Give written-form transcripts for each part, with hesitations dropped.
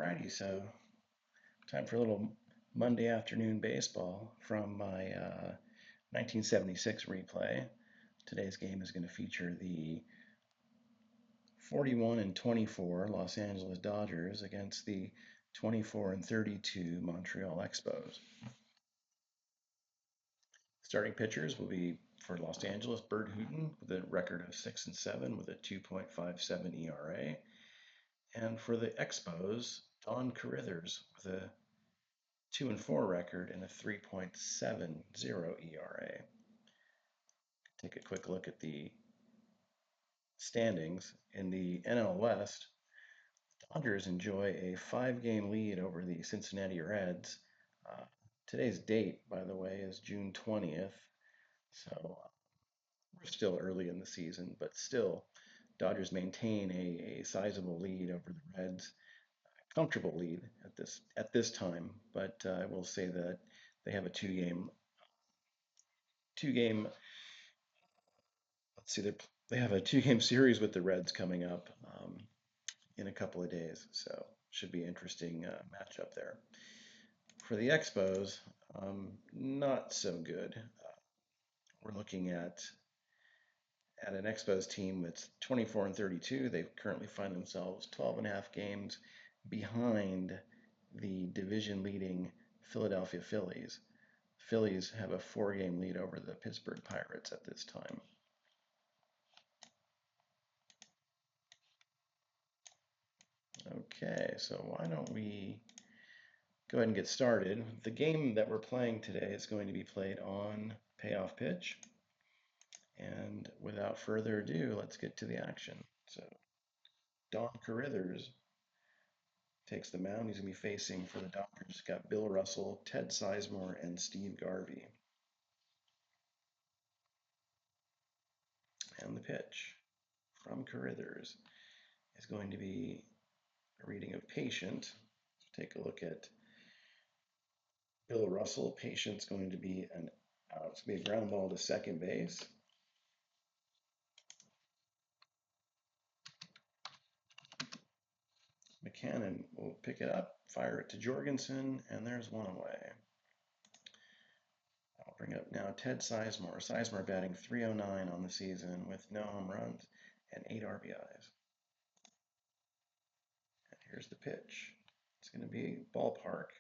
Alrighty, so time for a little Monday afternoon baseball from my 1976 replay. Today's game is going to feature the 41 and 24 Los Angeles Dodgers against the 24 and 32 Montreal Expos. Starting pitchers will be for Los Angeles, Bert Hooton with a record of 6 and 7 with a 2.57 ERA, and for the Expos, Don Carithers with a 2 and 4 record and a 3.70 ERA. Take a quick look at the standings. In the NL West, Dodgers enjoy a 5-game lead over the Cincinnati Reds. Uh, Today's date, by the way, is June 20th, so we're still early in the season, but still, Dodgers maintain a sizable lead over the Reds. Comfortable lead at this time, but I will say that they have a two game. Let's see, they have a 2-game series with the Reds coming up in a couple of days, so should be an interesting matchup there. For the Expos, not so good. We're looking at an Expos team that's 24 and 32. They currently find themselves 12 and a half games behind the division leading Philadelphia Phillies. Phillies have a 4-game lead over the Pittsburgh Pirates at this time. Okay, so why don't we go ahead and get started. The game that we're playing today is going to be played on payoff pitch. And without further ado, let's get to the action. So Don Carithers takes the mound. He's going to be facing for the Dodgers. Got Bill Russell, Ted Sizemore, and Steve Garvey. And the pitch from Carithers is going to be a reading of Patient. Take a look at Bill Russell. Patient's going to be it's going to be a ground ball to second base. McCannon will pick it up, fire it to Jorgensen, and there's one away. I'll bring up now Ted Sizemore. Sizemore batting .309 on the season with no home runs and 8 RBIs. And here's the pitch. It's going to be ballpark.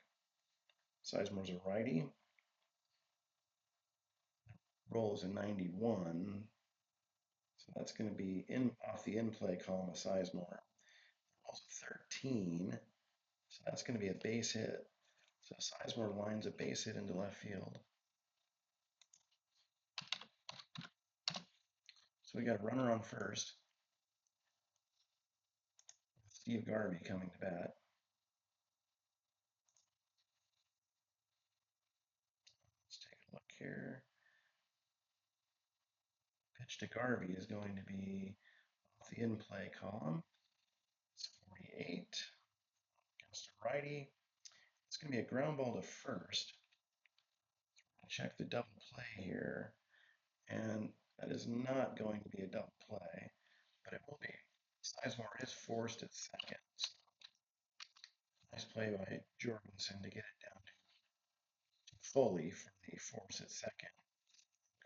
Sizemore's a righty. Roll is a 91. So that's going to be off the in-play column of Sizemore. Roll's a 13. So that's going to be a base hit. So Sizemore lines a base hit into left field. So we got a runner on first. Steve Garvey coming to bat. Let's take a look here. Pitch to Garvey is going to be off the in-play column. It's 48 against a righty. It's going to be a ground ball to first. Check the double play here. And that is not going to be a double play, but it will be. Sizemore is forced at second. Nice play by Jorgensen to get it down to Foley for the force at second.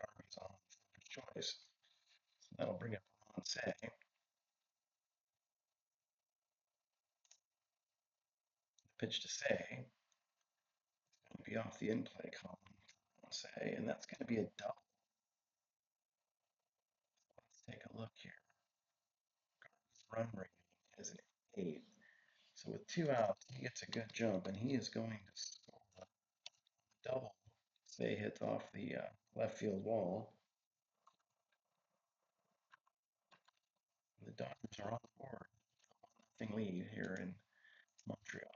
Garvey's on first choice. So that'll bring up Ron Say. The pitch to Say is going to be off the in-play column. Say, and that's going to be a double. Let's take a look here. Garvey's run rating is an 8. So with 2 outs, he gets a good jump, and he is going to score a double. Say hits off the left field wall. The Dodgers are on the board. 1-0 lead here in Montreal.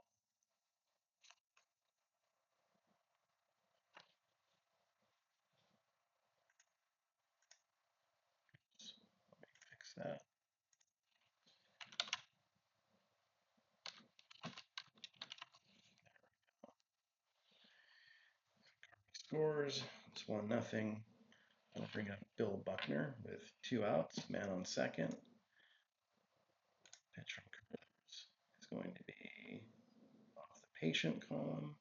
So let me fix that. Scores. It's 1-0. I'll bring up Bill Buckner with 2 outs, man on second. Pitch from Carithers is going to be patient column.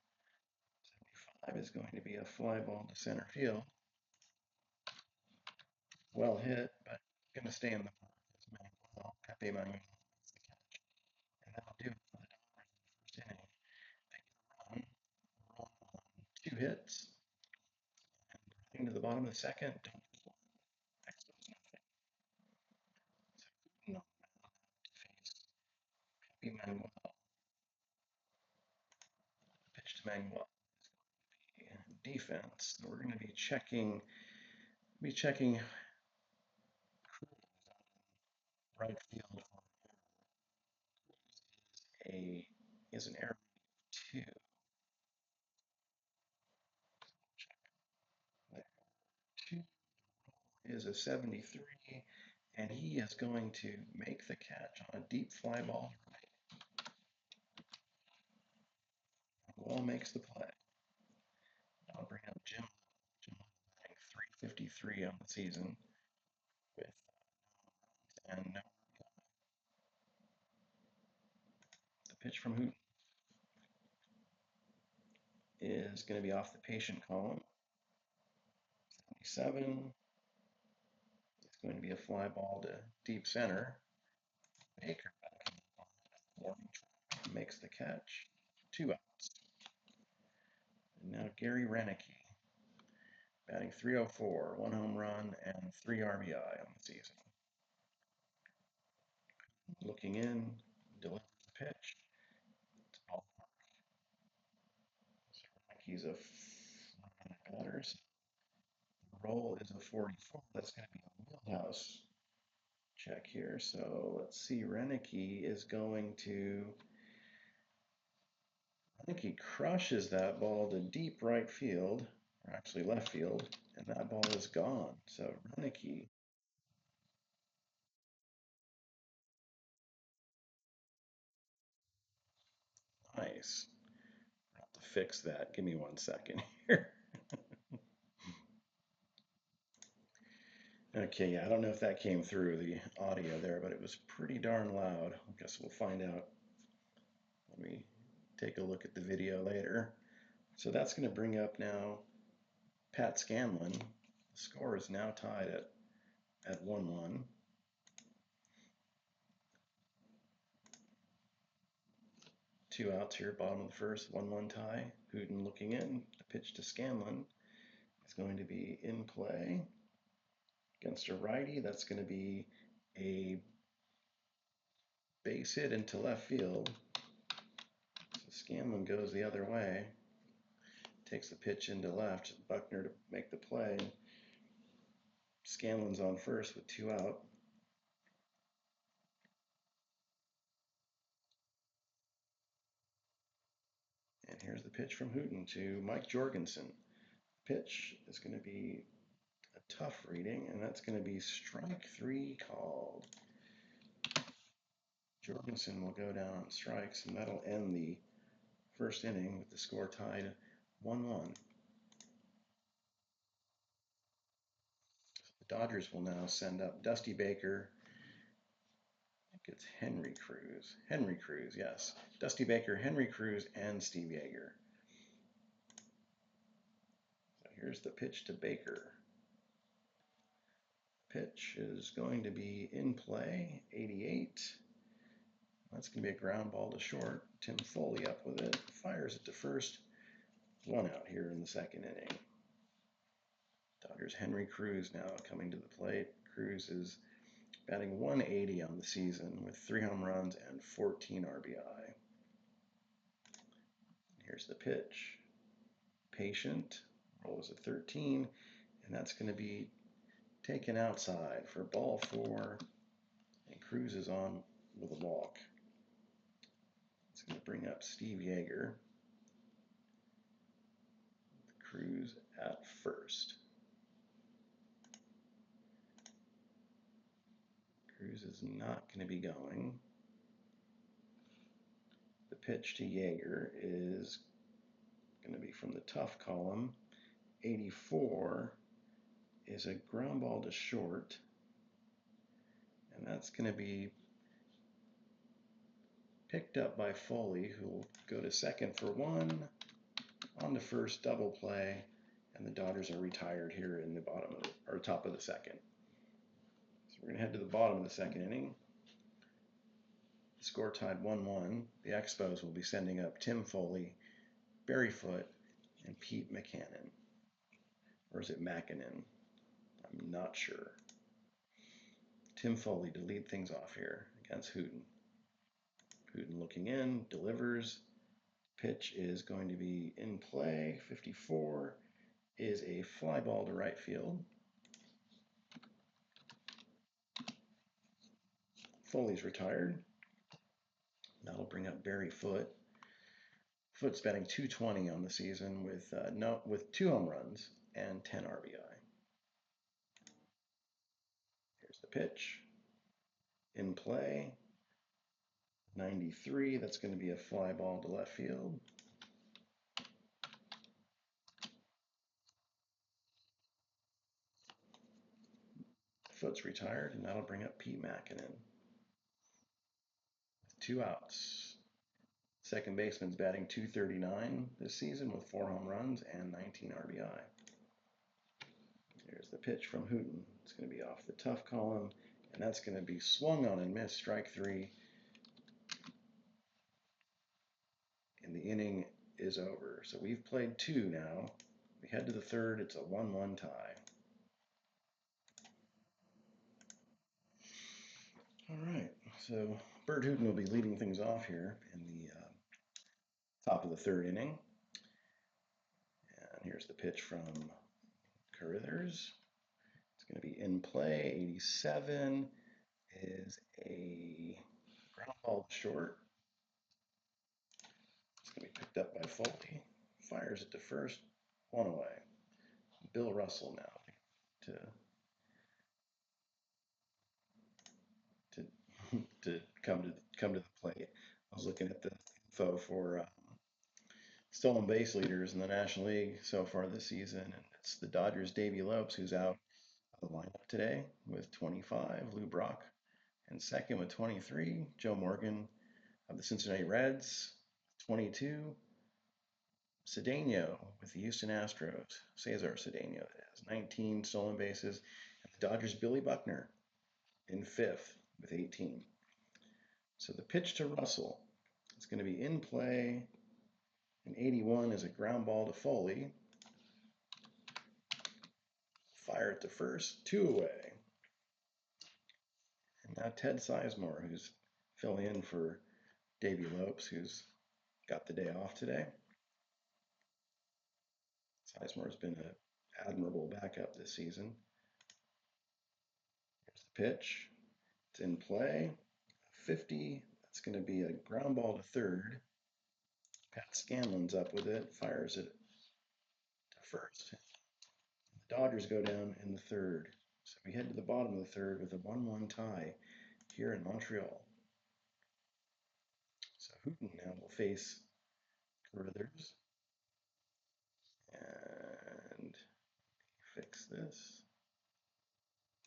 75 is going to be a fly ball to center field. Well hit, but going to stay in the park. It's Manuel, Pepe Manuel makes the catch. And that'll do it for the Dodgers in the first inning. They get a run on 2 hits, and heading to the bottom of the second, Dodgers won. Expos nothing. So no to face Pepe Manuel. Pitch to Manuel. Defense. So we're going to be checking right field a is an error 2. There. 2 is a 73, and he is going to make the catch on a deep fly ball right. Wall makes the play. I'll bring up Jim. Jim batting 353 on the season with and no. The pitch from Hoot is going to be off the patient column. 77 is going to be a fly ball to deep center. Baker back on the warning track makes the catch. 2 outs. And now Gary Renicky batting 304, 1 home run and 3 RBI on the season. Looking in, delivers the pitch. It's ball park. So Renicky's a batters. The roll is a 44. That's going to be a wheelhouse check here. So let's see. Renicky is going to. I think he crushes that ball to deep right field, or actually left field, and that ball is gone. So Renicky. Nice. I'll have to fix that. Give me 1 second here. Okay, yeah, I don't know if that came through the audio there, but it was pretty darn loud. I guess we'll find out when we take a look at the video later. So that's going to bring up now Pat Scanlon. The score is now tied at 1-1. Two outs here, bottom of the first, 1-1 tie. Hooten looking in. The pitch to Scanlon is going to be in play against a righty. That's going to be a base hit into left field. So Scanlon goes the other way. Takes the pitch into left. Buckner to make the play. Scanlon's on first with 2 out. And here's the pitch from Hooten to Mike Jorgensen. Pitch is going to be a tough reading, and that's going to be strike 3 called. Jorgensen will go down on strikes, and that'll end the first inning with the score tied 1-1. The Dodgers will now send up Dusty Baker. I think it's Henry Cruz. Henry Cruz, yes. Dusty Baker, Henry Cruz, and Steve Yeager. So here's the pitch to Baker. Pitch is going to be in play, 88. That's going to be a ground ball to short. Tim Foley up with it, fires it to first. 1 out here in the second inning. Dodgers Henry Cruz now coming to the plate. Cruz is batting 180 on the season with 3 home runs and 14 RBI. Here's the pitch. Patient. Roll is a 13, and that's going to be taken outside for ball 4, and Cruz is on with a walk. It's going to bring up Steve Yeager. Cruz at first. Cruz is not going to be going. The pitch to Yeager is going to be from the tough column. 84 is a ground ball to short, and that's going to be picked up by Foley, who will go to second for one, on to first, double play, and the Dodgers are retired here in the bottom of or top of the second. So we're going to head to the bottom of the second inning. The score tied 1-1. The Expos will be sending up Tim Foley, Barry Foote, and Pete McCannon. Or is it Mackinnon? I'm not sure. Tim Foley to lead things off here against Hooten. Hooten looking in, delivers. Pitch is going to be in play. 54 is a fly ball to right field. Foley's retired. That'll bring up Barry Foote. Foote's batting .220 on the season with 2 home runs and 10 RBI. Here's the pitch. In play. 93, that's going to be a fly ball to left field. Foote's retired, and that'll bring up Pete McCannon. 2 outs. Second baseman's batting .239 this season with 4 home runs and 19 RBI. There's the pitch from Hooten. It's going to be off the tough column, and that's going to be swung on and missed, strike 3. And the inning is over. So we've played 2 now. We head to the third. It's a 1-1 tie. All right. So Bert Hooten will be leading things off here in the top of the third inning. And here's the pitch from Carruthers. It's going to be in play. 87 is a ground ball short. It's going to be picked up by Foley. Fires it to first. 1 away. Bill Russell now to come to the plate. I was looking at the info for stolen base leaders in the National League so far this season, and it's the Dodgers' Davey Lopes who's out of the lineup today with 25, Lou Brock, and second with 23, Joe Morgan of the Cincinnati Reds, 22, Cedeno with the Houston Astros, Cesar Cedeno, that has 19 stolen bases, and the Dodgers' Billy Buckner in fifth with 18. So the pitch to Russell is going to be in play, and 81 is a ground ball to Foley. Fire it to first, 2 away. And now Ted Sizemore, who's filling in for Davey Lopes, who's got the day off today. Sizemore's been an admirable backup this season. Here's the pitch. It's in play. 50. That's going to be a ground ball to third. Pat Scanlon's up with it. Fires it to first. The Dodgers go down in the third. So we head to the bottom of the third with a 1-1 tie here in Montreal. So Hooten now will face Carruthers. And fix this.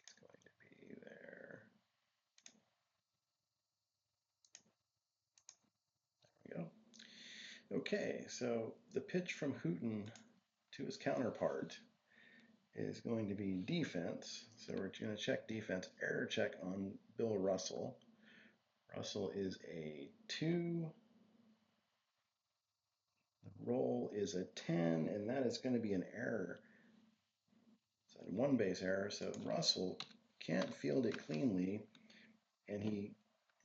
It's going to be there. There we go. Okay, so the pitch from Hooten to his counterpart is going to be defense. So we're going to check defense, error check on Bill Russell. Russell is a 2. The roll is a 10, and that is going to be an error. So a 1 base error. So Russell can't field it cleanly, and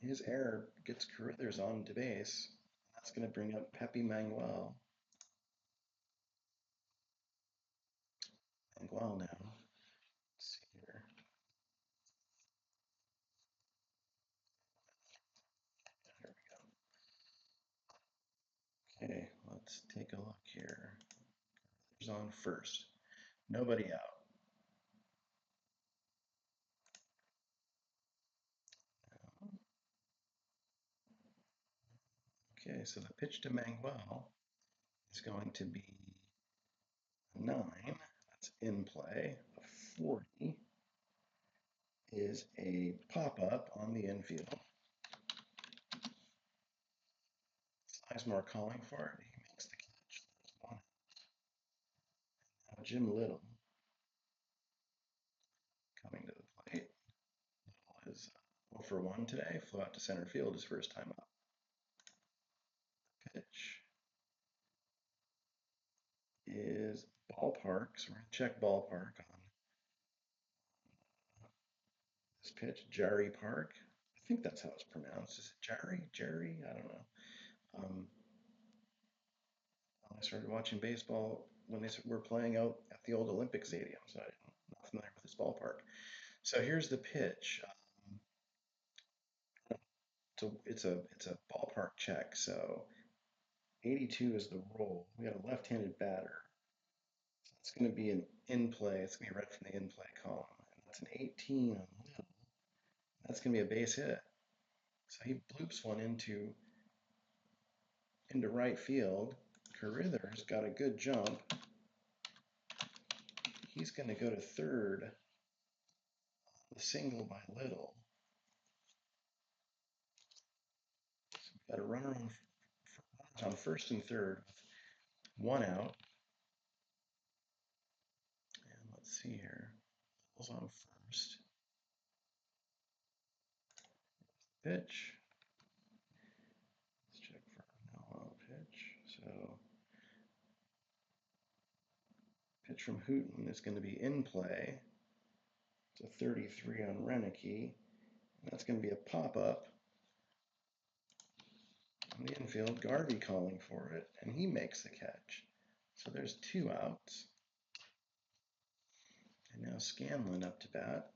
his error gets Carruthers on to base. That's going to bring up Pepe Manuel. Manuel now. Let's see here. There we go. Okay, let's take a look here. Carruthers on first. Nobody out. Okay, so the pitch to Manuel is going to be a 9. That's in play. A 40 is a pop-up on the infield. Sizemore calling for it. He makes the catch. There's one. Now Jim Little coming to the plate. Little is 0 for 1 today. Flew out to center field his first time up. Pitch is ballpark. So we're going to check ballpark on this pitch. Jarry Park. I think that's how it's pronounced. Is it Jarry? Jerry? I don't know. Um, I started watching baseball when they were playing out at the old Olympic Stadium, so I'm not familiar with this ballpark. So here's the pitch. So it's a ballpark check. So 82 is the roll. We got a left-handed batter. So it's going to be an in play. It's going to be read from the in play column. And that's an 18 on Little. That's going to be a base hit. So he bloops one into right field. Carithers got a good jump. He's going to go to third. The single by Little. So we've got a runner on first and third with one out. And let's see here. Little's on first. Pitch. Let's check for no pitch. So pitch from Hooten is going to be in play. It's a 33 on Renicky. And that's going to be a pop-up on the infield. Garvey calling for it, and he makes the catch. So there's 2 outs. And now Scanlon up to bat.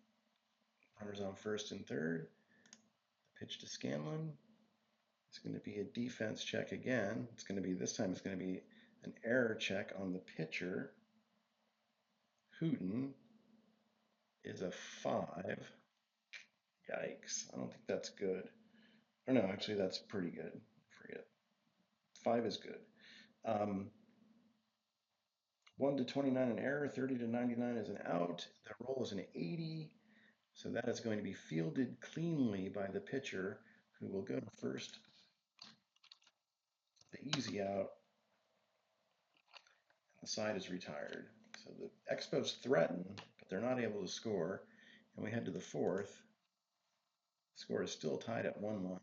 Runners on first and third. Pitch to Scanlon. It's going to be a defense check again. It's going to be, this time it's going to be an error check on the pitcher. Hooten is a 5. Yikes. I don't think that's good. Or no, actually that's pretty good. Forget. 5 is good. 1 to 29 an error, 30 to 99 is an out. The roll is an 80. So that is going to be fielded cleanly by the pitcher, who will go to first. The easy out. And the side is retired. So the Expos threaten, but they're not able to score. And we head to the 4th. The score is still tied at 1-1.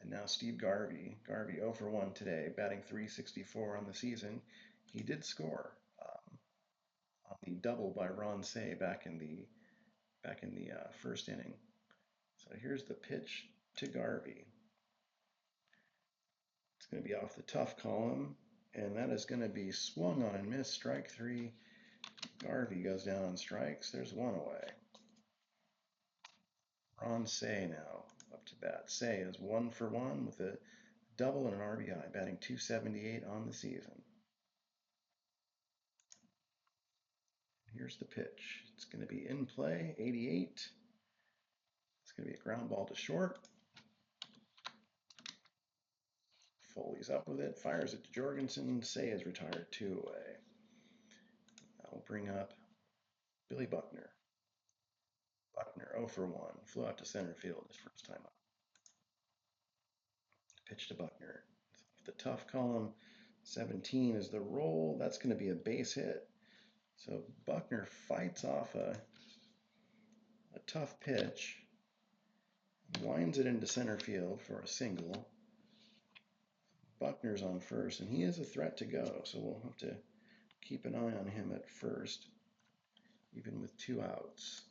And now Steve Garvey. Garvey 0 for 1 today, batting .364 on the season. He did score on the double by Ron Say back in the first inning. So here's the pitch to Garvey. It's going to be off the tough column, and that is going to be swung on and missed. Strike 3. Garvey goes down on strikes. There's 1 away. Ron Say now up to bat. Say is 1 for 1 with a double and an RBI, batting .278 on the season. Here's the pitch. It's going to be in play, 88. It's going to be a ground ball to short. Foley's up with it, fires it to Jorgensen. Say is retired, 2 away. I'll bring up Billy Buckner. Buckner 0 for 1. Flew out to center field his first time up. Pitch to Buckner. The tough column. 17 is the roll. That's going to be a base hit. So Buckner fights off a tough pitch, winds it into center field for a single. Buckner's on first, and he is a threat to go, so we'll have to keep an eye on him at first. Even with 2 outs,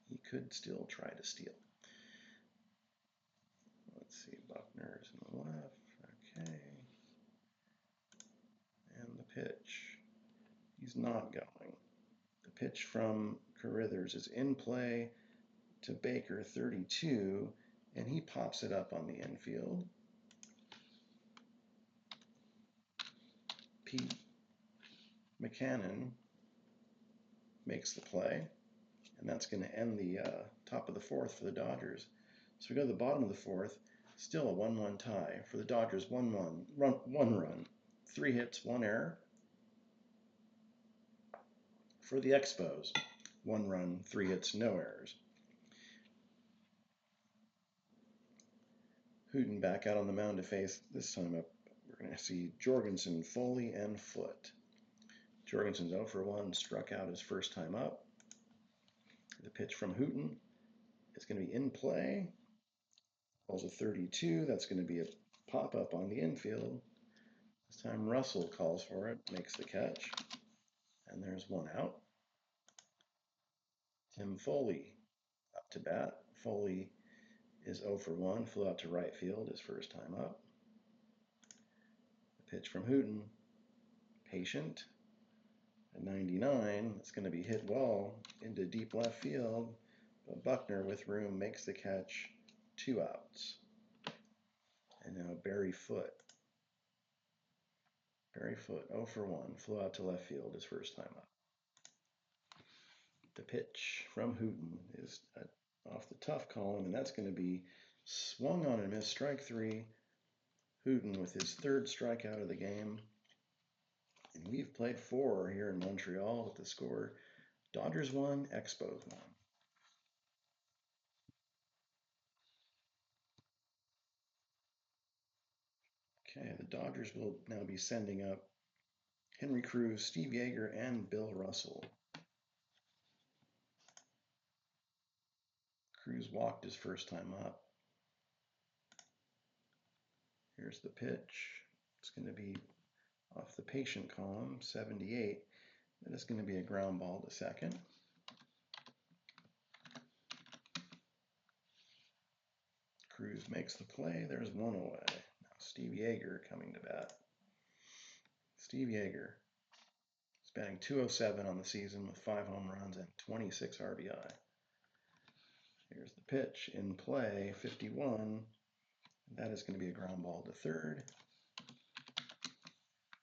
he could still try to steal. Let's see, Buckner's in the left, okay. And the pitch, he's not going. The pitch from Carithers is in play to Baker, 32, and he pops it up on the infield. Pete McCannon makes the play, and that's going to end the top of the 4th for the Dodgers. So we go to the bottom of the 4th, still a 1-1 tie for the Dodgers. 1 run, 3 hits, 1 error. For the Expos, 1 run, 3 hits, no errors. Hooten back out on the mound to face. This time up, we're going to see Jorgensen, Foley, and Foot. Jorgensen's 0 for 1, struck out his first time up. The pitch from Hooten is going to be in play. Ball's a 32. That's going to be a pop up on the infield. This time Russell calls for it, makes the catch, and there's one out. Tim Foley up to bat. Foley is 0 for 1, flew out to right field his first time up. The pitch from Hooten, patient. At 99, it's going to be hit well into deep left field, but Buckner with room makes the catch, 2 outs. And now Barry Foote. Barry Foote, 0 for 1, flew out to left field his first time up. The pitch from Hooten is off the tough column, and that's going to be swung on and missed, strike 3. Hooten with his 3rd strikeout of the game. And we've played 4 here in Montreal with the score Dodgers 1, Expos 1. Okay, the Dodgers will now be sending up Henry Cruz, Steve Yeager, and Bill Russell. Cruz walked his first time up. Here's the pitch. It's going to be off the patient column, 78. And it's going to be a ground ball to second. Cruz makes the play. There's one away. Now Steve Yeager coming to bat. Steve Yeager is batting .207 on the season with 5 home runs and 26 RBI. Here's the pitch in play, 51. That is going to be a ground ball to third.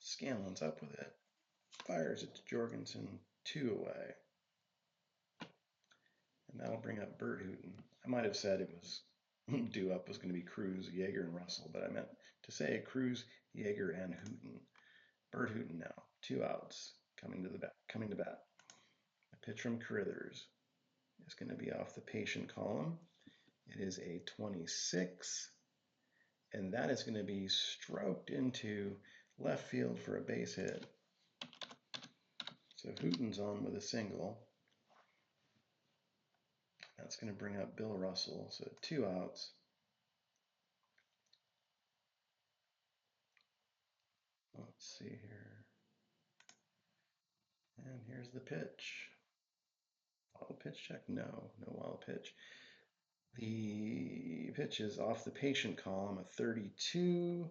Scanlon's up with it. Fires it to Jorgensen, 2 away. And that'll bring up Bert Hooten. I might have said it was due up was going to be Cruz, Yeager, and Russell, but I meant to say Cruz, Yeager, and Hooten. Bert Hooten now, 2 outs, coming to bat. A pitch from Carithers is going to be off the patient column. It is a 26, and that is going to be stroked into left field for a base hit. So Hooten's on with a single. That's going to bring up Bill Russell, so 2 outs. Let's see here. And here's the pitch. Wild pitch check? No wild pitch. The pitch is off the patient column, a 32.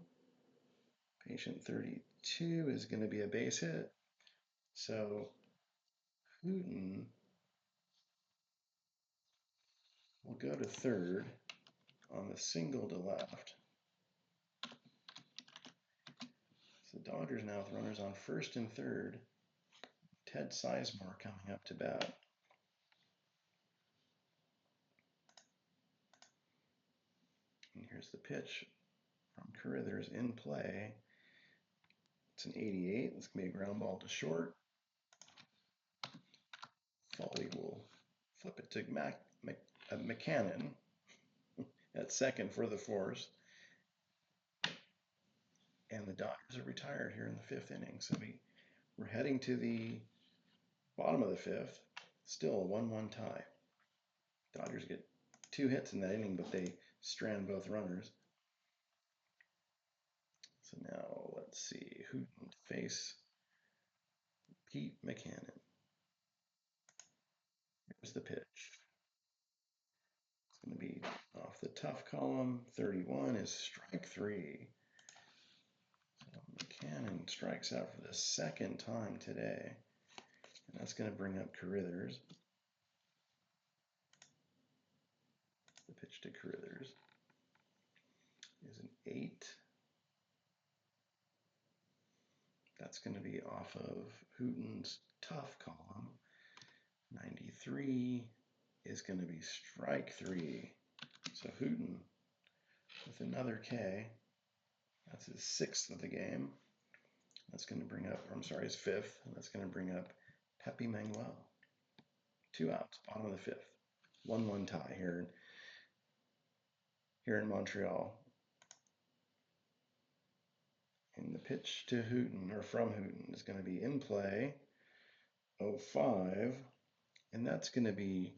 Patient 32 is going to be a base hit. So Hooten will go to third on the single to left. So the Dodgers now with runners on first and third. Ted Sizemore coming up to bat. And here's the pitch from Carithers in play. It's an 88. It's going to be a ground ball to short. Foley will flip it to McCannon at second for the force. And the Dodgers are retired here in the 5th inning. So we're heading to the bottom of the 5th. Still a 1-1 tie. Dodgers get 2 hits in that inning, but they strand both runners. So now let's see who can face Pete McCannon. Here's the pitch. It's going to be off the tough column. 31 is strike 3. So McCannon strikes out for the 2nd time today. And that's going to bring up Carithers. The pitch to Carithers is an 8. That's going to be off of Hooten's tough column. 93 is going to be strike 3. So Hooten with another K. That's his 6th of the game. That's going to bring up, I'm sorry, his 5th. And that's going to bring up Pepe Manuel. 2 outs, bottom of the 5th. 1-1 tie here in Montreal. And the pitch to Hooten, or from Hooten, is going to be in play, 0-5, and that's going to be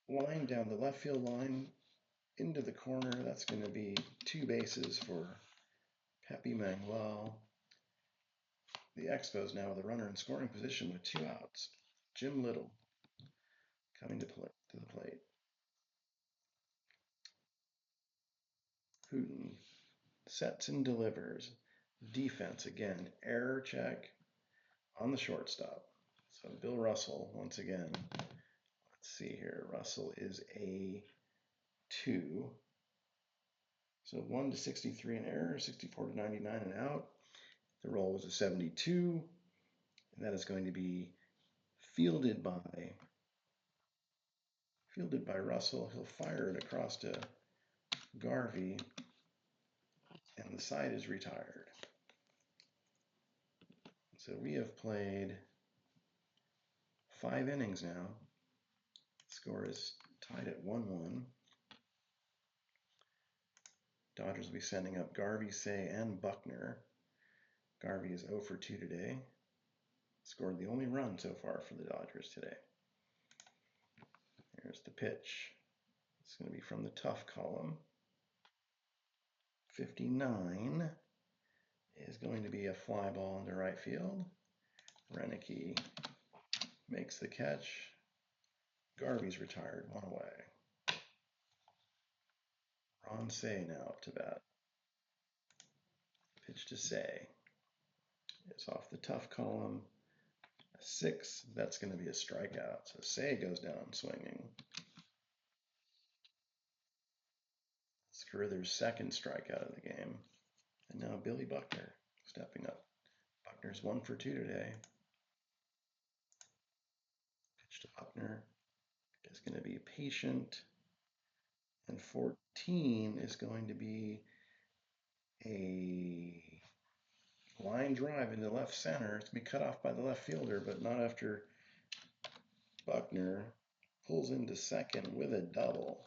line down the left field line into the corner. That's going to be 2 bases for Pepe Manuel. The Expos now with a runner in scoring position with 2 outs. Jim Little coming to the plate. Hooten sets and delivers. Defense again, error check on the shortstop. So Bill Russell once again. Let's see here. Russell is a 2. So 1 to 63 an error, 64 to 99 an out. The roll was a 72, and that is going to be fielded by Russell. He'll fire it across to Garvey, and the side is retired. So we have played 5 innings now. Score is tied at 1-1. Dodgers will be sending up Garvey, Say, and Buckner. Garvey is 0 for 2 today. Scored the only run so far for the Dodgers today. Here's the pitch. It's going to be from the tough column. 59 is going to be a fly ball into right field. Renicky makes the catch. Garvey's retired, 1 away. Ron Say now up to bat. Pitch to Say. It's off the tough column. A 6, that's going to be a strikeout. So Say goes down swinging. It's Carruthers' 2nd strikeout of the game. And now Billy Buckner stepping up. Buckner's 1 for 2 today. Pitch to Buckner is going to be patient. And 14 is going to be a line drive into left center. It's going to be cut off by the left fielder, but not after Buckner pulls into second with a double.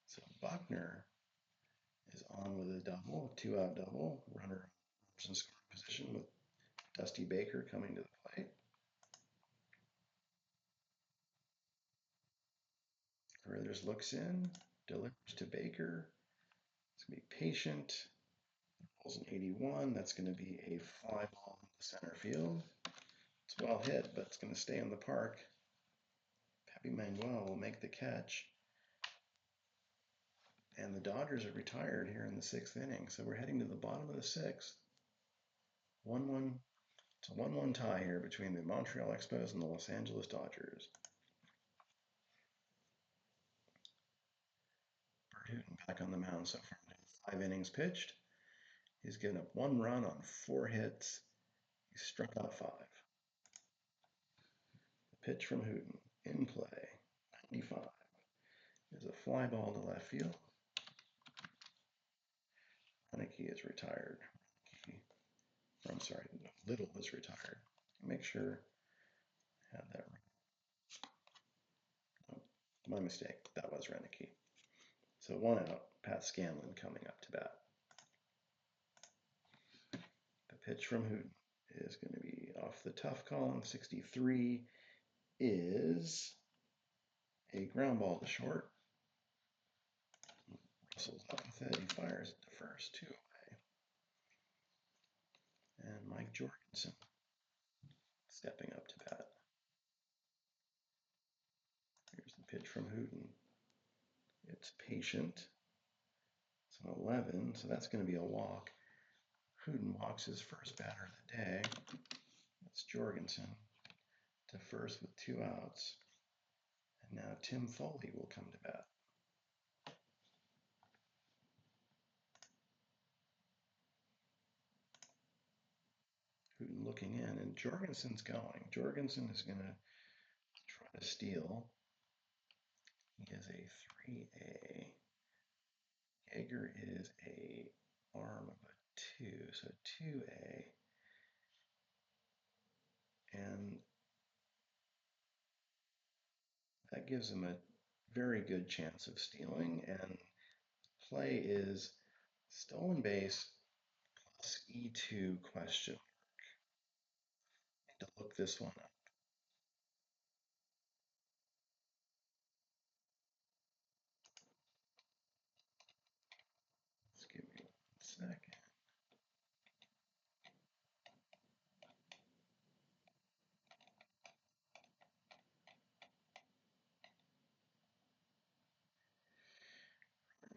So Buckner is on with a double, a 2-out double. Runner in scoring position with Dusty Baker coming to the plate. Carruthers looks in, delivers to Baker. It's going to be patient. Pulls an 81. That's going to be a fly ball in the center field. It's well hit, but it's going to stay in the park. Pepe Manuel will make the catch. And the Dodgers are retired here in the 6th inning. So we're heading to the bottom of the 6th. 1-1. It's a 1-1 tie here between the Montreal Expos and the Los Angeles Dodgers. Bert Hooten back on the mound so far. 5 innings pitched. He's given up 1 run on 4 hits. He struck out 5. The pitch from Hooten in play. 95. There's a fly ball to left field. Renicky is retired. I'm sorry, Little is retired. Make sure I had that right. Oh, my mistake. That was Renicky. So 1 out. Pat Scanlon coming up to bat. The pitch from Hooten is going to be off the tough column. 63 is a ground ball to short. Russell's up with it. He fires it to first, 2 away. And Mike Jorgensen stepping up to bat. Here's the pitch from Hooten. It's patient. It's an 11, so that's going to be a walk. Hooten walks his first batter of the day. That's Jorgensen to first with 2 outs. And now Tim Foley will come to bat. Hooten looking in, and Jorgensen's going. Jorgensen is going to try to steal. He is a 3A. Yeager is a arm of a 2, so 2A. And that gives him a very good chance of stealing. And play is stolen base plus E2 question mark. I need to look this one up. Just give me 1 second.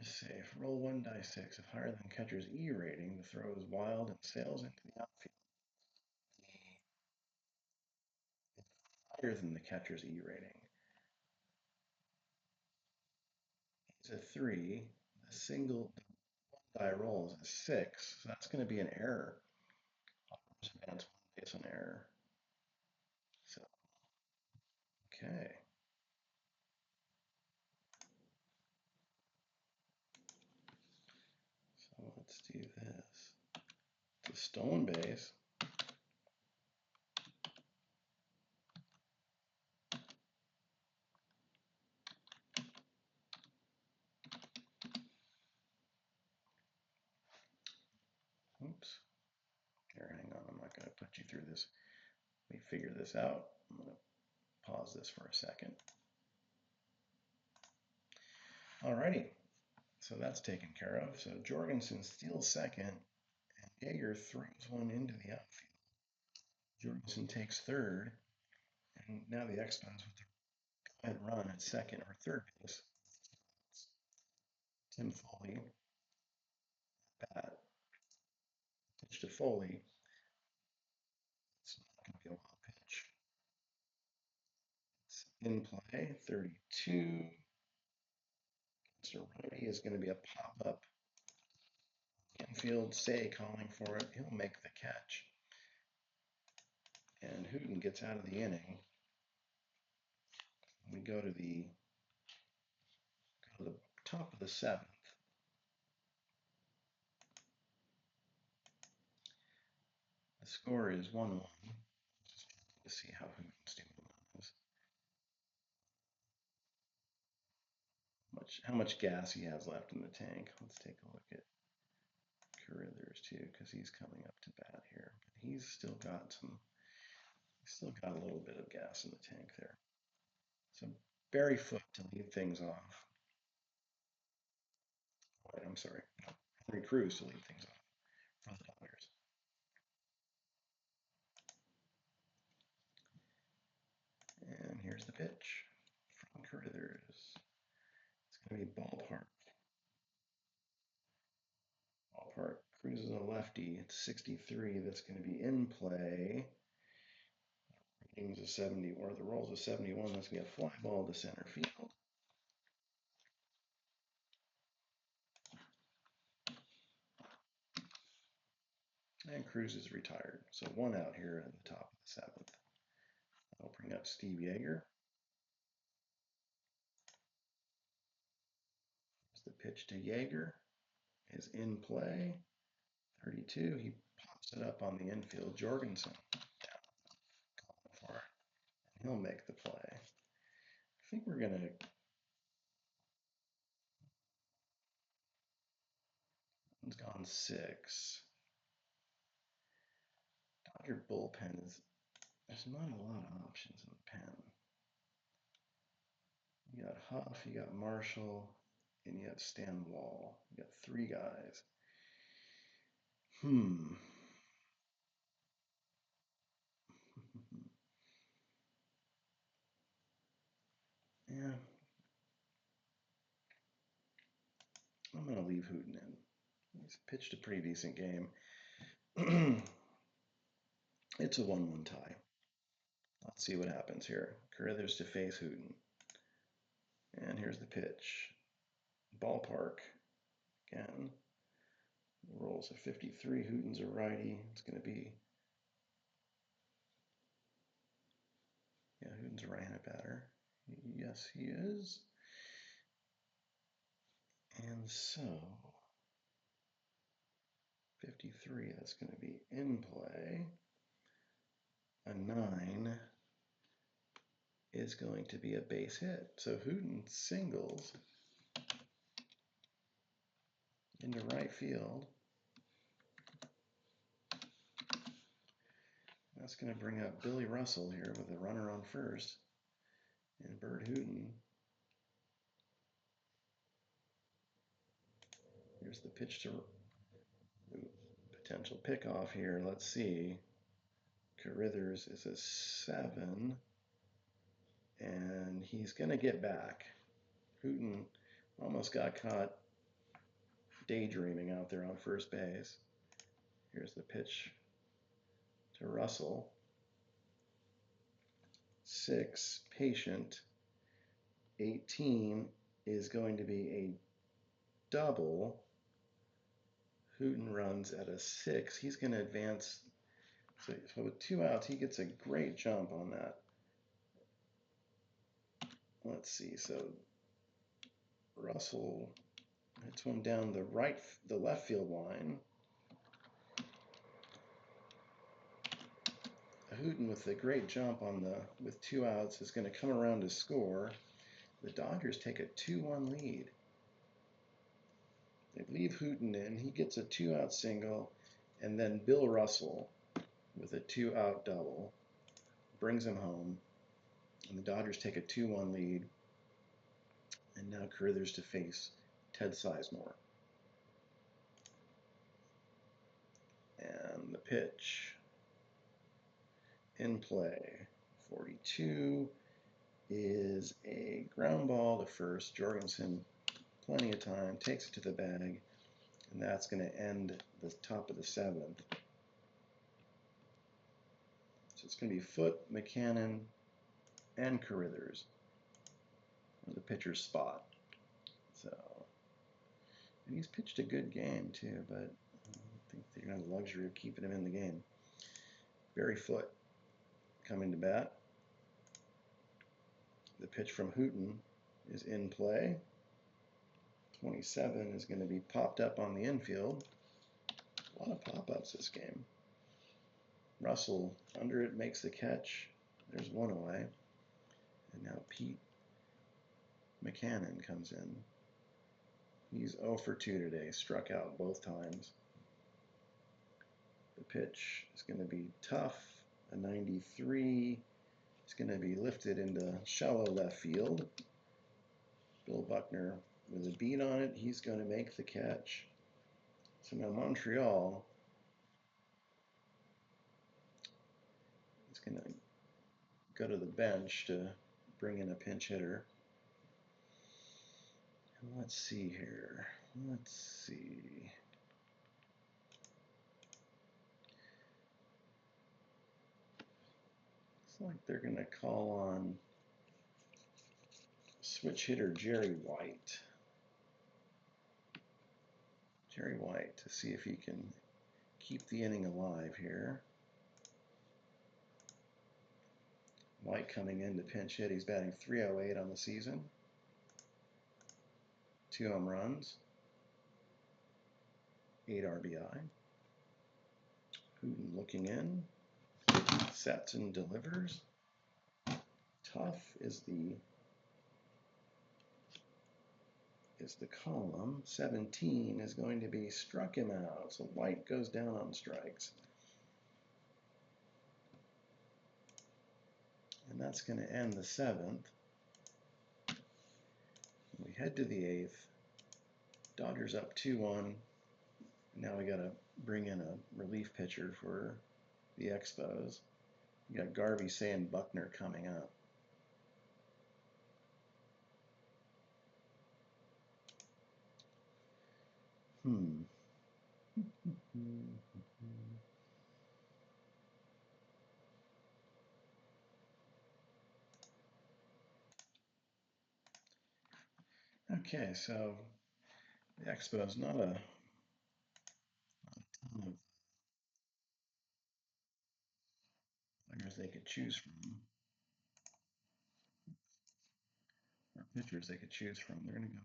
Safe. Roll 1 die 6. If higher than catcher's E rating, the throw is wild and sails into the outfield. Higher than the catcher's E rating. He's a 3. The single die roll is a 6. So that's going to be an error. Advance 1 base on error. So, okay. So let's do this. It's a stolen base. Oops. Here, hang on. I'm not going to put you through this. Let me figure this out. I'm going to pause this for a second. Alrighty. So that's taken care of. So Jorgensen steals second, and Jaeger throws one into the outfield. Jorgensen takes third, and now the Expos with the go-ahead run at second or third base. Tim Foley, bat, pitch to Foley. It's not going to be a wild pitch. It's in play, 32. Mr. Righty is going to be a pop-up. Infield, Say calling for it. He'll make the catch. And Hooten gets out of the inning. We go to the top of the 7th. The score is 1-1. Just to see how Hooten's doing on this. How much gas he has left in the tank. Let's take a look at Carruthers too, because he's coming up to bat here. But he's still got a little bit of gas in the tank there. So Barry Foote to lead things off. Wait, I'm sorry. Henry Cruz to lead things off for the Dodgers. And here's the pitch from Carruthers. It's going to be ballpark. Ballpark. Cruz is a lefty. It's 63. That's going to be in play. Rating's a 70, or the roll's a 71. That's going to be a fly ball to center field. And Cruz is retired. So 1 out here at the top of the 7th. I'll bring up Steve Jaeger. The pitch to Jaeger is in play. 32. He pops it up on the infield. Jorgensen calling for it. And he'll make the play. I think we're going to. One's gone 6. Dodger bullpen is. There's not a lot of options in the pen. You got Huff, you got Marshall, and you have Stan Wall. You got 3 guys. Yeah. I'm going to leave Hooten in. He's pitched a pretty decent game. It's a 1-1 tie. Let's see what happens here. Carruthers to face Hooten. And here's the pitch. Ballpark. Again. Rolls a 53. Hooten's a righty. It's going to be. Yeah, Hooten's a right-handed batter. Yes, he is. And so. 53. That's going to be in play. A 9 is going to be a base hit. So Hooten singles into right field. That's going to bring up Billy Russell here with a runner on first and Bert Hooton. Here's the pitch to potential pickoff here. Let's see. Carithers is a 7, and he's going to get back. Hooton almost got caught daydreaming out there on first base. Here's the pitch to Russell. 6, patient. 18 is going to be a double. Hooton runs at a 6. He's going to advance. So with 2 outs, he gets a great jump on that. Let's see. So Russell hits one down the left field line. Hooton with a great jump with 2 outs is going to come around to score. The Dodgers take a 2-1 lead. They leave Hooton in. He gets a 2-out single, and then Bill Russell with a 2-out double brings him home, and the Dodgers take a 2-1 lead. And now Carithers to face Ted Sizemore. And the pitch in play. 42 is a ground ball to first. Jorgensen, plenty of time, takes it to the bag, and that's going to end the top of the 7th. So it's going to be Foote, McCannon, and Carithers for the pitcher's spot. So, and he's pitched a good game too, but I don't think they're going to have the luxury of keeping him in the game. Barry Foote coming to bat. The pitch from Hooton is in play. 27 is going to be popped up on the infield. A lot of pop-ups this game. Russell under it makes the catch. There's one away. And now Pete McCannon comes in. He's 0 for 2 today, struck out both times. The pitch is going to be tough. A 93. It's going to be lifted into shallow left field. Bill Buckner with a beat on it. He's going to make the catch. So now Montreal is going to go to the bench to bring in a pinch hitter. And let's see here. Let's see. Looks like they're going to call on switch hitter Jarry White. Jarry White to see if he can keep the inning alive here. White coming in to pinch hit. He's batting .308 on the season. 2 home runs. 8 RBI. Hooton looking in. Sets and delivers. Tough is the column. 17 is going to be struck him out. So White goes down on strikes. And that's going to end the 7th. We head to the 8th. Dodgers up 2-1. Now we got to bring in a relief pitcher for the Expos. We got Garvey saying Buckner coming up. Okay, so the Expos, not a ton of players they could choose from, or pitchers they could choose from. They're going to go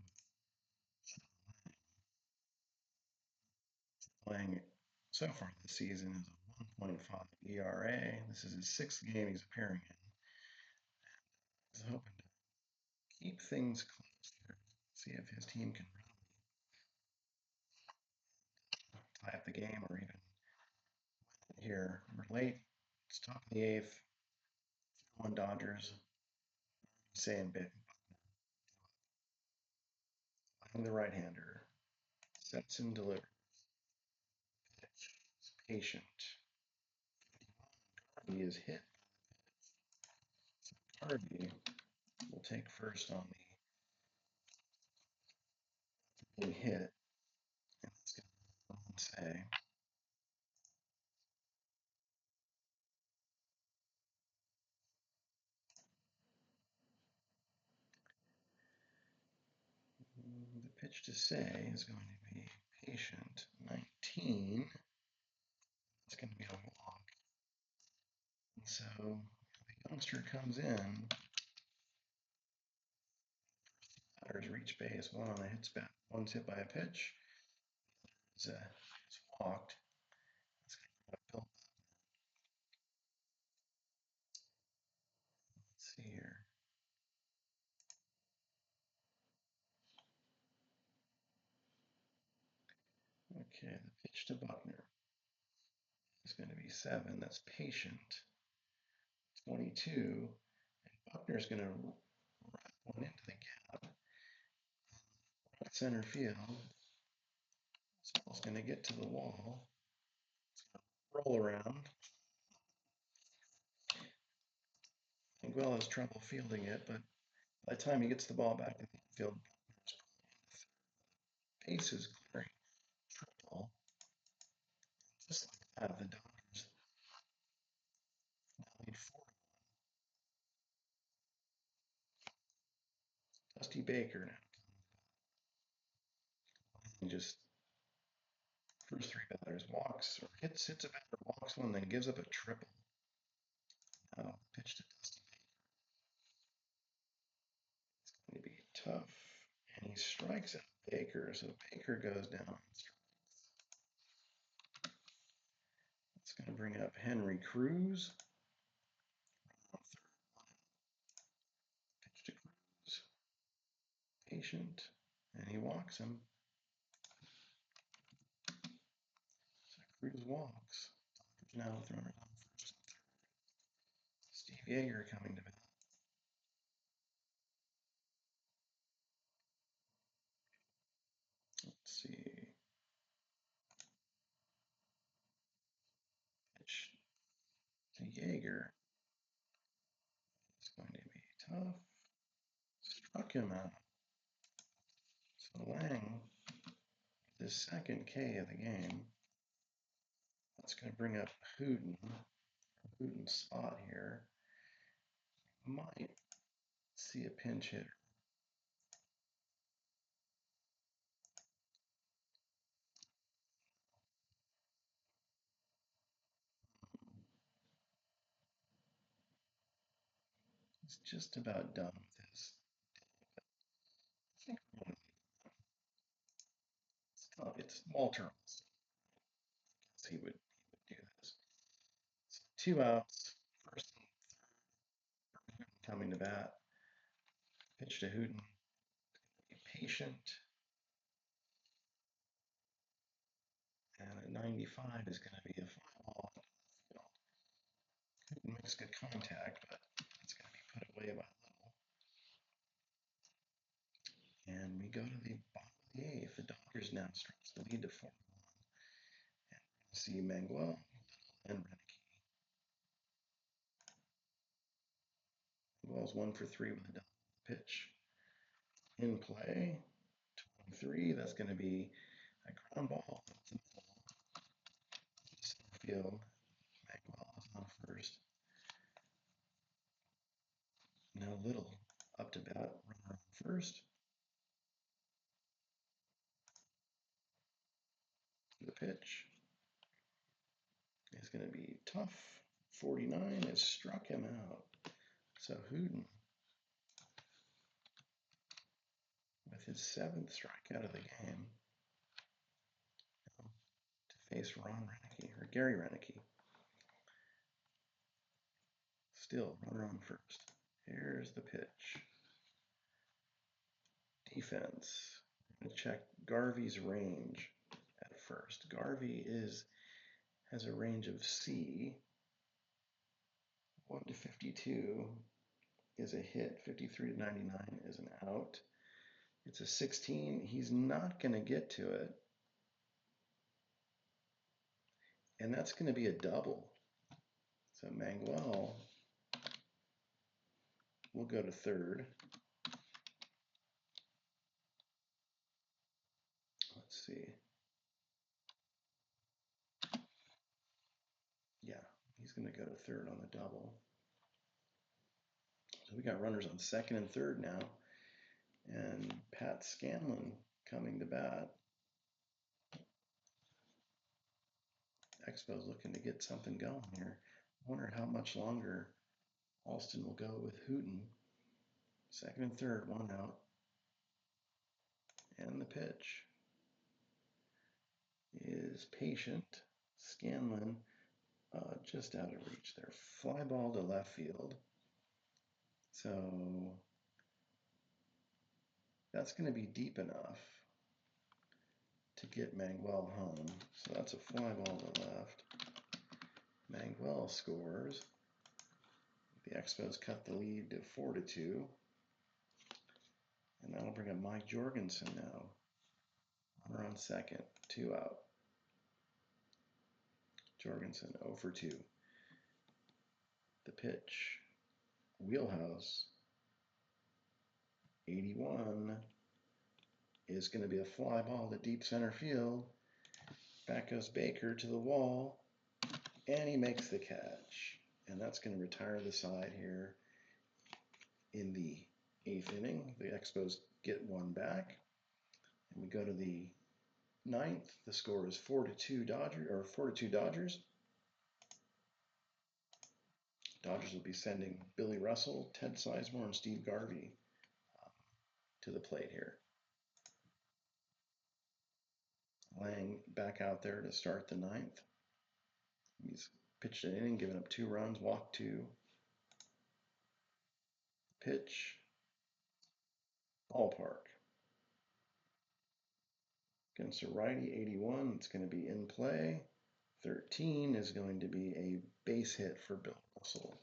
playing so far this season is a 1.5 ERA. This is his 6th game he's appearing in. He's hoping to keep things close here, see if his team can tie up the game or even here. We're late It's top of the eighth. 1 Dodgers. Saying big. Playing the right-hander. Sets and delivers. It's patient. Harvey is hit. Harvey will take first on the hit. And it's going to say. The pitch to say is going to be patient. 19. It's going to be a walk. And so the youngster comes in. Batters reach base. One on the hits bat. One's hit by a pitch. It's walked. It's going to build. Let's see here. Okay, the pitch to Buckner is going to be 7. That's patient. 22. And Buckner's going to wrap one into the gap. Right center field. This ball's going to get to the wall. It's going to roll around. Miguel has trouble fielding it, but by the time he gets the ball back in the infield, base is clearing. Triple. Just like that, the Dodgers now lead 4-1. Dusty Baker now. He just first 3 batters walks or hits a batter, walks one, then gives up a triple. Now pitch to Dusty Baker. It's going to be tough, and he strikes at Baker, so Baker goes down. It's going to bring up Henry Cruz. Pitch to Cruz. Patient, and he walks him. So Cruz walks. Now with runners on first and third. Steve Yeager coming to bat. Let's see. Pitch to Yeager. It's going to be tough. Struck him out. So Lang, the second K of the game. That's going to bring up Hooten. Hooten's spot here. Might see a pinch hitter. He's just about done with his. I think we're going to it's Walter. So he would do this. So 2 outs. First and third. Coming to bat. Pitch to Hooten. Be patient. And at 95 is going to be a fly ball. Hooten makes good contact, but it's going to be put away by little. And we go to the bottom of the 8th. The Dodgers now stretch the lead to 4-1. And we're going to see Manuel and Renicky. Manuel's 1 for 3 with a double. Pitch in play. 23. That's going to be a ground ball up the middle. Center field. Manuel is on first. Now Little up to bat. Runner on first. The pitch is going to be tough. 49 has struck him out. So Hooten, with his 7th strikeout of the game, to face Ron Renicky, or Gary Renicky. Still runner on first. Here's the pitch. Defense. I'm going to check Garvey's range at first. Garvey has a range of C. 1 to 52 is a hit. 53 to 99 is an out. It's a 16. He's not going to get to it. And that's going to be a double. So Manguel will go to third. Let's see. Yeah, he's going to go to third on the double. So we got runners on second and third now. And Pat Scanlon coming to bat. Expos looking to get something going here. I wonder how much longer Alston will go with Hooten. Second and third, one out. And the pitch is patient. Scanlon just out of reach there. Fly ball to left field. So that's going to be deep enough to get Manguel home. So that's a fly ball to left. Manguel scores. The Expos cut the lead to 4-2. And that'll bring up Mike Jorgensen now. Runner on second, 2 out. Jorgensen 0 for 2. The pitch, wheelhouse, 81 is going to be a fly ball to deep center field. Back goes Baker to the wall, and he makes the catch. And that's going to retire the side here in the 8th inning. The Expos get one back. And we go to the 9th. The score is 4-2 Dodgers. Dodgers will be sending Billy Russell, Ted Sizemore, and Steve Garvey to the plate here. Lang back out there to start the 9th. He's pitched an inning, given up 2 runs, walked 2. Pitch, ballpark. Against a righty, 81. It's going to be in play. 13 is going to be a base hit for Bill Russell.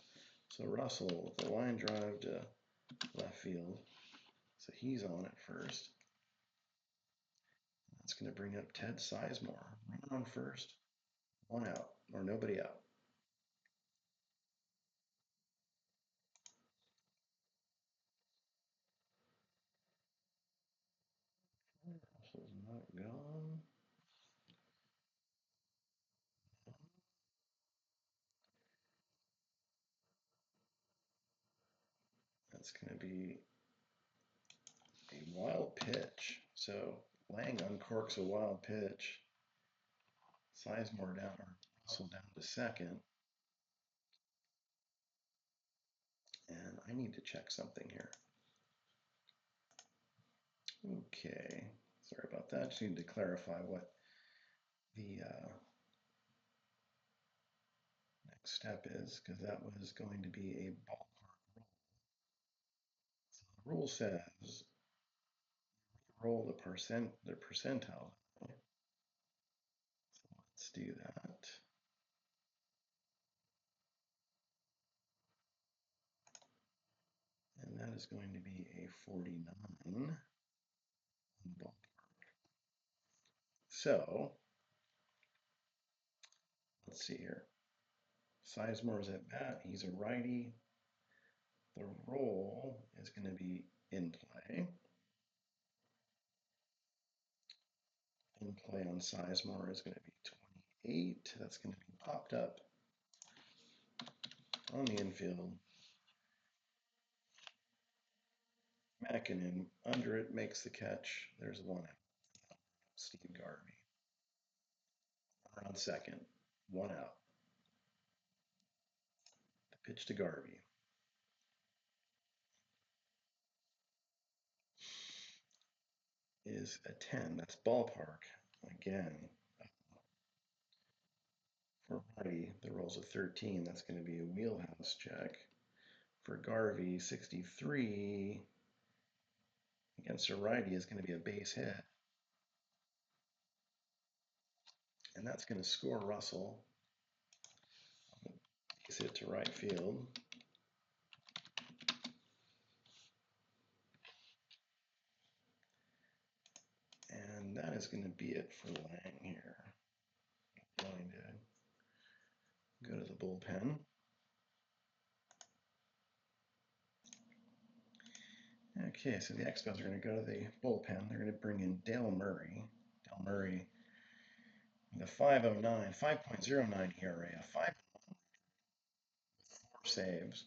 So Russell with a line drive to left field. So he's on it first. That's going to bring up Ted Sizemore. Runner on first. 1 out, or nobody out. Russell's not gone. That's going to be a wild pitch. So Lang uncorks a wild pitch. Sizemore down, or Russell down to second. And I need to check something here. Okay, sorry about that. Just need to clarify what the next step is, because that was going to be a ballpark roll. So the rule says roll the percentile. So let's do that. And that is going to be a 49 ballpark. So let's see here. Sizemore is at bat. He's a righty. The roll is going to be in play. In play on Sizemore is going to be 28. That's going to be popped up on the infield. Mackinnon under it makes the catch. There's 1 out. Steve Garvey. Runner on second. 1 out. The pitch to Garvey is a 10. That's ballpark. Again, for righty, the roll's a 13. That's going to be a wheelhouse check. For Garvey, 63 against a righty is going to be a base hit. And that's going to score Russell. Base it to right field. And that is going to be it for Lang here. I'm going to go to the bullpen. Okay, so the Expos are going to go to the bullpen. They're going to bring in Dale Murray. Dale Murray with a 5.09, 5.09 ERA, a 5 4 saves.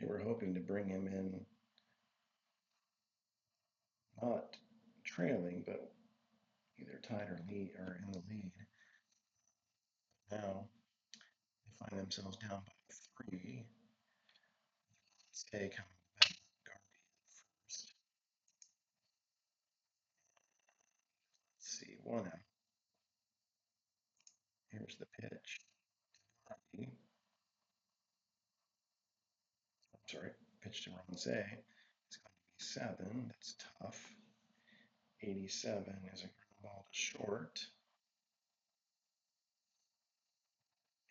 They were hoping to bring him in not trailing, but either tied or lead or in the lead. Now they find themselves down by 3. Stay coming back. Garvey first. Let's see, 1 out. Here's the pitch. I'm sorry, pitch to Ronse. It's going to be 7. That's tough. 87 is a ground ball to short.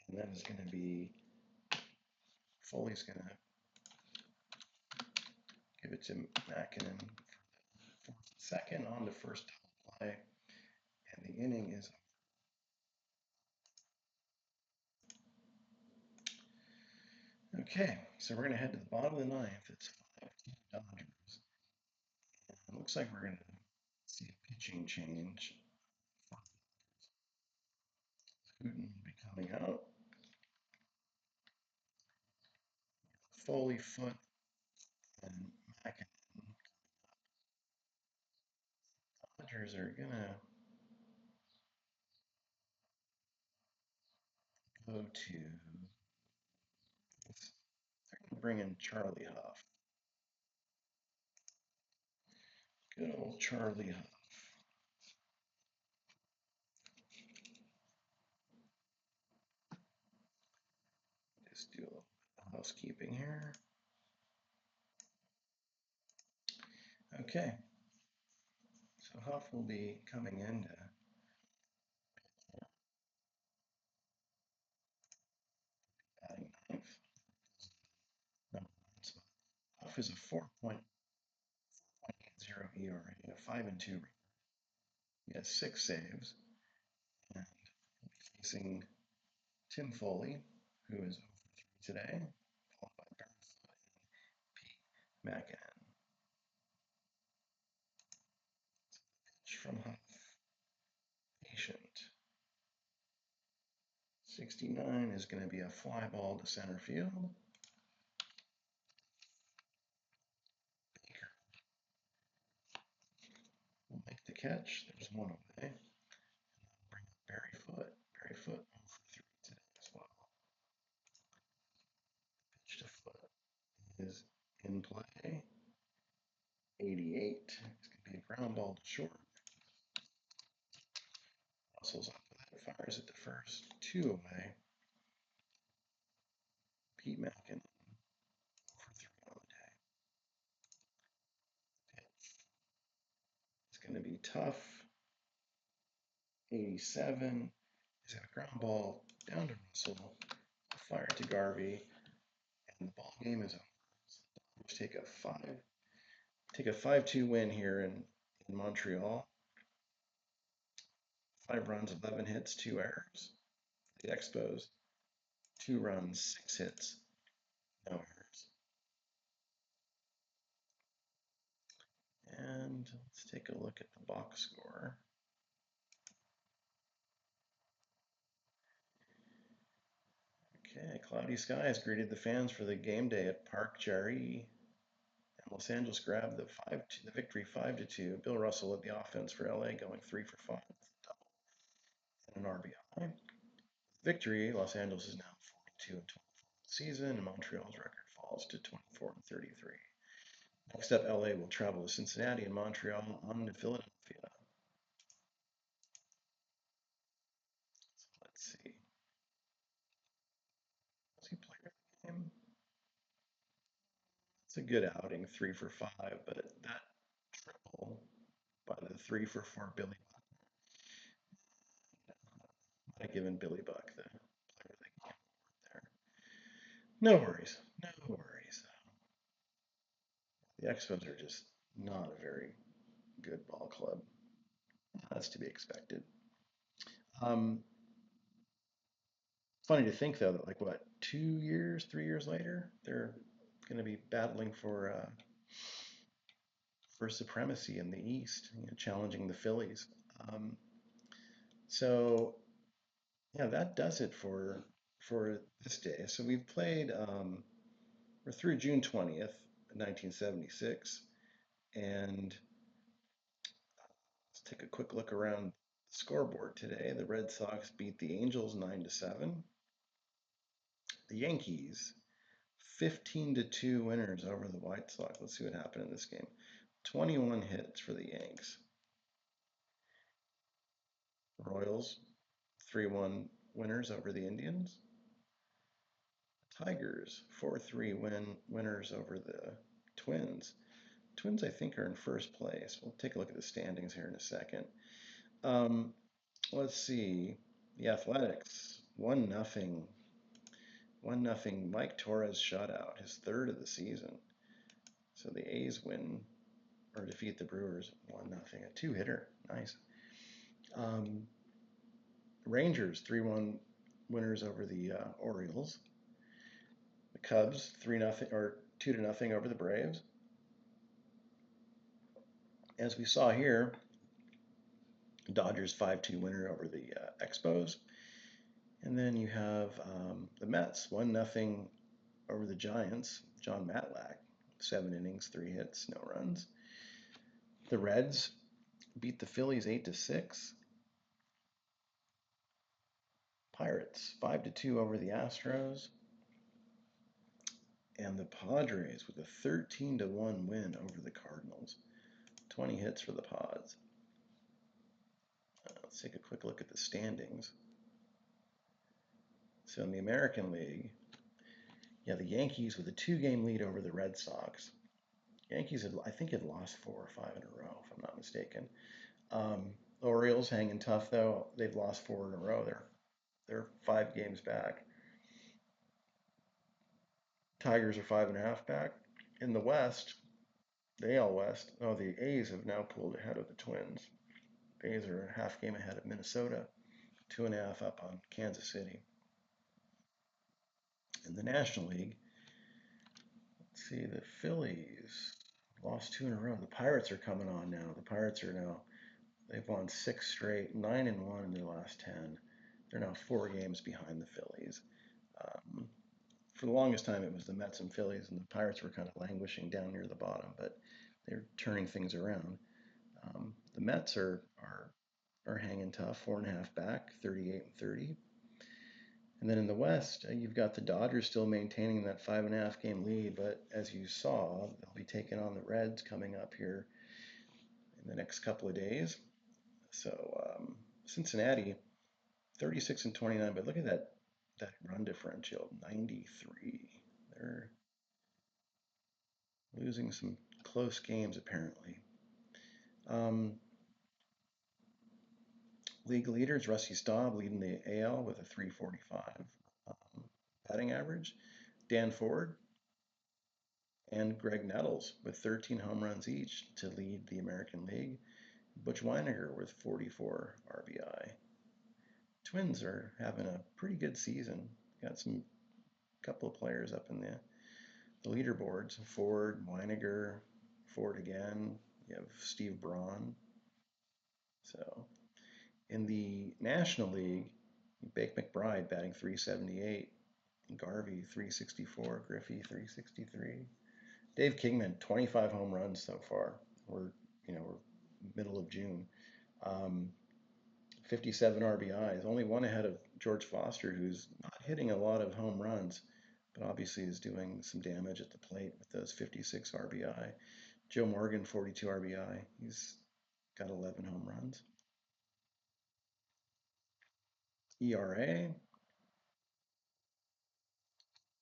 And that is going to be, Foley's going to give it to Mackinnon for second on the first play. And the inning is okay. So we're going to head to the bottom of the ninth. It's 5-2 Dodgers. And it looks like we're going to see a pitching change. Hooten will be coming out. Foley, Foot, and Mackinnon. Dodgers are going to go to, they're going to bring in Charlie Huff. Good old Charlie Huff. Just do a little bit of housekeeping here. Okay. So Huff will be coming in to batting ninth. Number 9 spot. Huff is a 4.80 ERA, a 5-2 rate. He has 6 saves, and he'll be facing Tim Foley, who is 0 for 3 today, followed by Garth and Pete Mackinnon. Pitch from Huff. Patient. 69 is going to be a fly ball to center field. Baker will make the catch. There's 1 away. Bring up Barry Foot. Barry Foot 0 for 3 today as well. Pitch to Foot is in play. 88. It's going to be a ground ball to short. Russell's up with it. Fires at the first. 2 away. Pete Mackinnon 0 for 3 on the day. Pitch. It's going to be tough. 87. He's got a ground ball down to Russell. Fire to Garvey. And the ball game is over. Let's take a 5-2 win here in Montreal. 5 runs, 11 hits, 2 errors. The Expos, 2 runs, 6 hits, no errors. And let's take a look at the box score. Okay, cloudy skies greeted the fans for the game day at Park Jarry. And Los Angeles grabbed the victory 5-2. Bill Russell led the offense for LA, going 3 for 5 with a double and an RBI. Victory, Los Angeles is now 42 and 24 season, and Montreal's record falls to 24 and 33. Next up, LA will travel to Cincinnati and Montreal on to Philadelphia. So let's see. Does he play the game? It's a good outing, 3 for 5, but that triple by the 3 for 4 Billy have given Billy Buck the player of the game there. No worries. No worries. The Expos are just not a very good ball club. That's to be expected. Um, Funny to think though that like what 2 years, 3 years later, they're going to be battling for supremacy in the East, challenging the Phillies. Um, so yeah, that does it for this day. So we've played. We're through June 20th, 1976, and let's take a quick look around the scoreboard today. The Red Sox beat the Angels 9-7. The Yankees 15-2 winners over the White Sox. Let's see what happened in this game. 21 hits for the Yanks. Royals 3-1 winners over the Indians. Tigers 4-3 winners over the Twins. Twins, I think, are in first place. We'll take a look at the standings here in a second. Um, let's see. The Athletics 1-0. 1-0. Mike Torres shutout, his third of the season. So the A's win or defeat the Brewers 1-0. A two-hitter. Nice. Um, Rangers 3-1 winners over the Orioles. The Cubs 3-0 or 2-0 over the Braves. As we saw here, Dodgers 5-2 winner over the Expos. And then you have the Mets 1-0 over the Giants. John Matlack, 7 innings, 3 hits, no runs. The Reds beat the Phillies 8-6. Pirates 5-2 over the Astros. And the Padres with a 13-1 win over the Cardinals. 20 hits for the Pods. Let's take a quick look at the standings. So in the American League, yeah, the Yankees with a 2-game lead over the Red Sox. Yankees had, I think, had lost 4 or 5 in a row, if I'm not mistaken. Orioles hanging tough though. They've lost 4 in a row. They're 5 games back. Tigers are 5.5 back. In the West, the AL West, oh, the A's have now pulled ahead of the Twins. The A's are a half game ahead of Minnesota, 2.5 up on Kansas City. In the National League, let's see, the Phillies lost 2 in a row. The Pirates are coming on now. The Pirates are now, they've won 6 straight, 9-1 in their last 10. They're now 4 games behind the Phillies. For the longest time, it was the Mets and Phillies, and the Pirates were kind of languishing down near the bottom, but they're turning things around. The Mets are hanging tough, 4.5 back, 38-30. And then in the West, you've got the Dodgers still maintaining that 5.5 game lead, but as you saw, they'll be taking on the Reds coming up here in the next couple of days. So Cincinnati, 36-29, but look at that run differential, 93. They're losing some close games apparently. League leaders, Rusty Staub leading the AL with a 345 batting average. Dan Ford and Greg Nettles with 13 home runs each to lead the American League. Butch Weiniger with 44 RBI. Twins are having a pretty good season. Got some couple of players up in the leaderboards. Ford, Weiniger, Ford again. You have Steve Braun. So in the National League, Bake McBride batting 378, Garvey 364, Griffey 363. Dave Kingman 25 home runs so far. We're middle of June. 57 RBIs, only one ahead of George Foster, who's not hitting a lot of home runs, but obviously is doing some damage at the plate with those 56 RBI. Joe Morgan 42 RBI. He's got 11 home runs. ERA,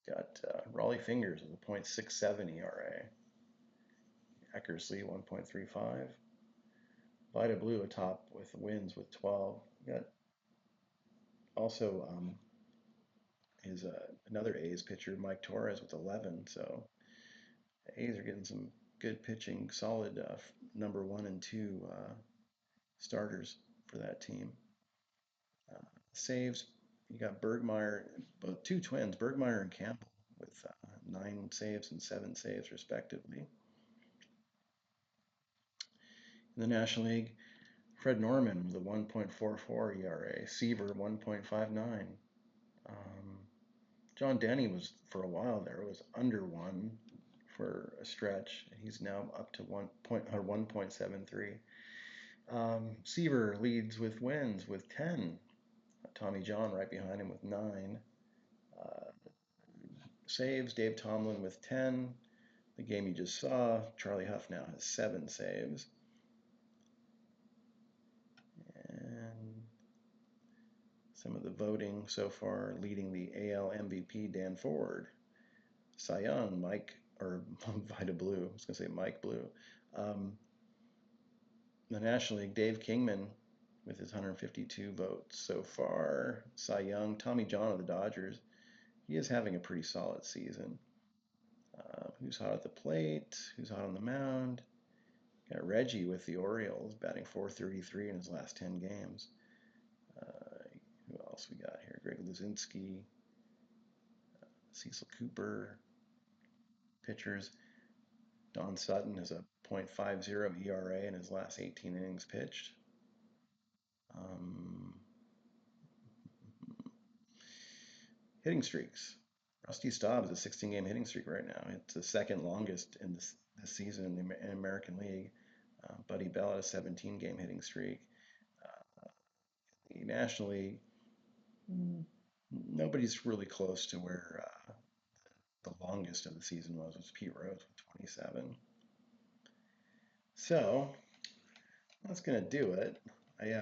got Raleigh Fingers with a .67 ERA. Eckersley 1.35. Vida Blue atop with wins with 12. Got also is another A's pitcher, Mike Torres, with 11. So the A's are getting some good pitching, solid number one and two starters for that team. Uh, Saves, you got Bergmeyer, both two twins, Bergmeyer and Campbell, with 9 saves and 7 saves respectively. In the National League, Fred Norman with a 1.44 ERA, Seaver 1.59. Um, John Denny was for a while there was under one for a stretch. He's now up to 1.73. Seaver leads with wins with 10. Tommy John right behind him with 9. Uh, Saves, Dave Tomlin with 10. The game you just saw, Charlie Huff now has 7 saves. And some of the voting so far, leading the AL MVP, Dan Ford. Cy Young, Mike, or Vida Blue, I was going to say Mike Blue. Um, the National League, Dave Kingman with his 152 votes so far. Cy Young, Tommy John of the Dodgers, he is having a pretty solid season. Who's hot at the plate? Who's hot on the mound? Got Reggie with the Orioles, batting 433 in his last 10 games. Who else we got here? Greg Luzinski, Cecil Cooper, pitchers. Don Sutton has a .50 ERA in his last 18 innings pitched. Um, Hitting streaks. Rusty Staub is a 16-game hitting streak right now. It's the second longest in this season in the American League. Buddy Bell had a 17-game hitting streak. The National League, mm, nobody's really close to where the longest of the season was Pete Rose with 27. So that's going to do it. I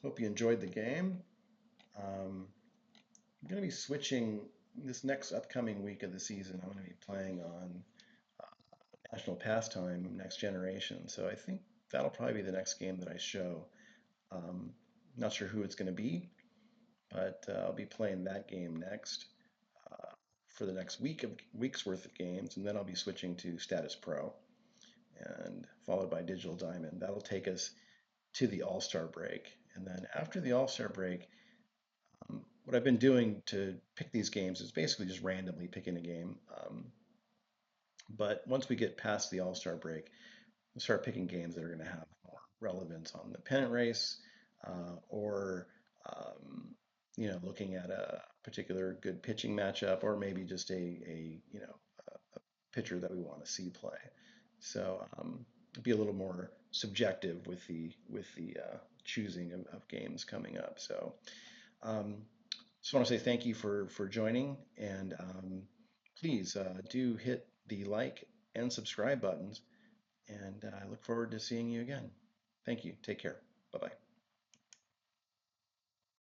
hope you enjoyed the game. I'm going to be switching this next upcoming week of the season. I'm going to be playing on National Pastime Next Generation. So I think that'll probably be the next game that I show. Not sure who it's going to be, but I'll be playing that game next for the next week's worth of games, and then I'll be switching to Status Pro and followed by Digital Diamond. That'll take us to the All-Star break, and then after the All-Star break, what I've been doing to pick these games is basically just randomly picking a game. But once we get past the All-Star break, we'll start picking games that are going to have more relevance on the pennant race, or looking at a particular good pitching matchup, or maybe just a pitcher that we want to see play. So be a little more subjective with the choosing of games coming up. So um, just want to say thank you for joining, and please do hit the like and subscribe buttons, and I look forward to seeing you again. Thank you. Take care. Bye bye.